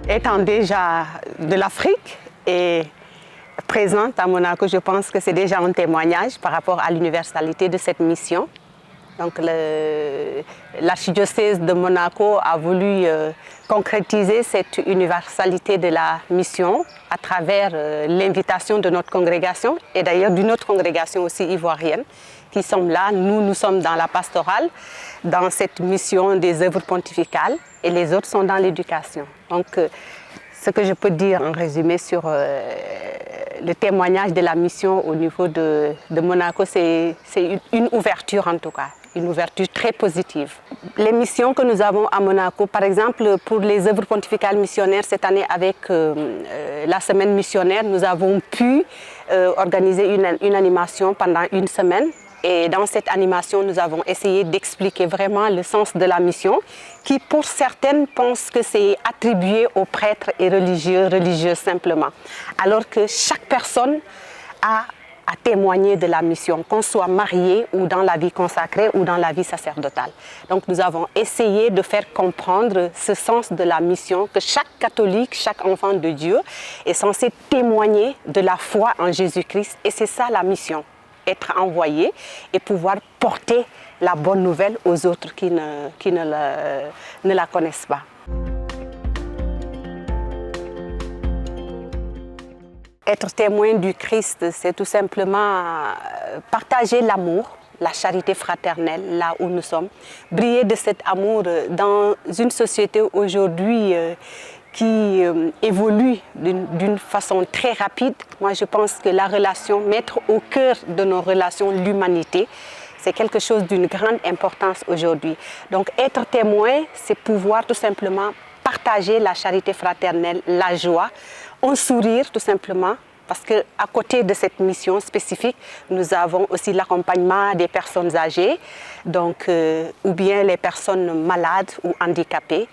Étant déjà de l'Afrique et présente à Monaco, je pense que c'est déjà un témoignage par rapport à l'universalité de cette mission. Donc l'archidiocèse de Monaco a voulu concrétiser cette universalité de la mission à travers l'invitation de notre congrégation et d'ailleurs d'une autre congrégation aussi ivoirienne qui sommes là. Nous sommes dans la pastorale, dans cette mission des œuvres pontificales et les autres sont dans l'éducation. Donc ce que je peux dire en résumé sur le témoignage de la mission au niveau de Monaco, c'est une ouverture en tout cas. Une ouverture très positive. Les missions que nous avons à Monaco, par exemple pour les œuvres pontificales missionnaires, cette année avec la semaine missionnaire, nous avons pu organiser une animation pendant une semaine. Et dans cette animation, nous avons essayé d'expliquer vraiment le sens de la mission, qui pour certaines pensent que c'est attribué aux prêtres et religieuses simplement. Alors que chaque personne a à témoigner de la mission, qu'on soit marié ou dans la vie consacrée ou dans la vie sacerdotale. Donc nous avons essayé de faire comprendre ce sens de la mission, que chaque catholique, chaque enfant de Dieu est censé témoigner de la foi en Jésus-Christ. Et c'est ça la mission, être envoyé et pouvoir porter la bonne nouvelle aux autres qui ne la connaissent pas. Être témoin du Christ, c'est tout simplement partager l'amour, la charité fraternelle là où nous sommes, briller de cet amour dans une société aujourd'hui qui évolue d'une façon très rapide. Moi, je pense que la relation, mettre au cœur de nos relations l'humanité, c'est quelque chose d'une grande importance aujourd'hui. Donc, être témoin, c'est pouvoir tout simplement partager la charité fraternelle, la joie, un sourire tout simplement, parce qu'à côté de cette mission spécifique, nous avons aussi l'accompagnement des personnes âgées, donc, ou bien les personnes malades ou handicapées,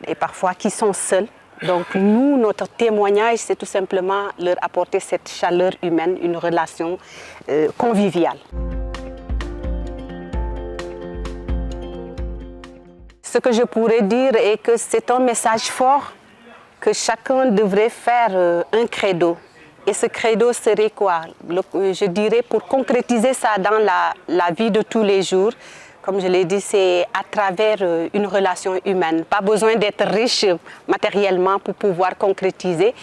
et parfois qui sont seules. Donc nous, notre témoignage, c'est tout simplement leur apporter cette chaleur humaine, une relation conviviale. Ce que je pourrais dire est que c'est un message fort, que chacun devrait faire un credo. Et ce credo serait quoi? Je dirais pour concrétiser ça dans la vie de tous les jours, comme je l'ai dit, c'est à travers une relation humaine. Pas besoin d'être riche matériellement pour pouvoir concrétiser,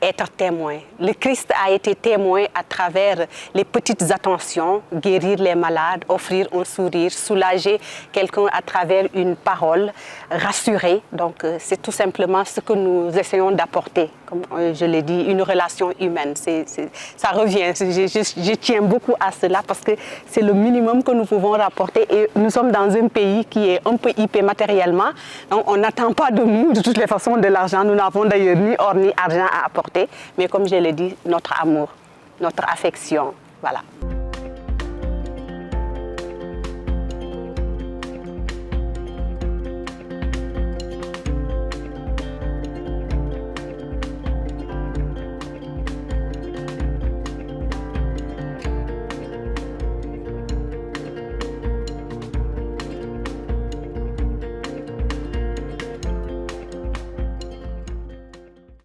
être témoin. Le Christ a été témoin à travers les petites attentions, guérir les malades, offrir un sourire, soulager quelqu'un à travers une parole, rassurer. Donc c'est tout simplement ce que nous essayons d'apporter. Comme je l'ai dit, une relation humaine. Ça revient. Je tiens beaucoup à cela parce que c'est le minimum que nous pouvons rapporter. Et nous sommes dans un pays qui est un peu hypé matériellement. Donc on n'attend pas de nous, de toutes les façons, de l'argent. Nous n'avons d'ailleurs ni or ni argent à apporter. Mais comme je l'ai dit, notre amour, notre affection, voilà.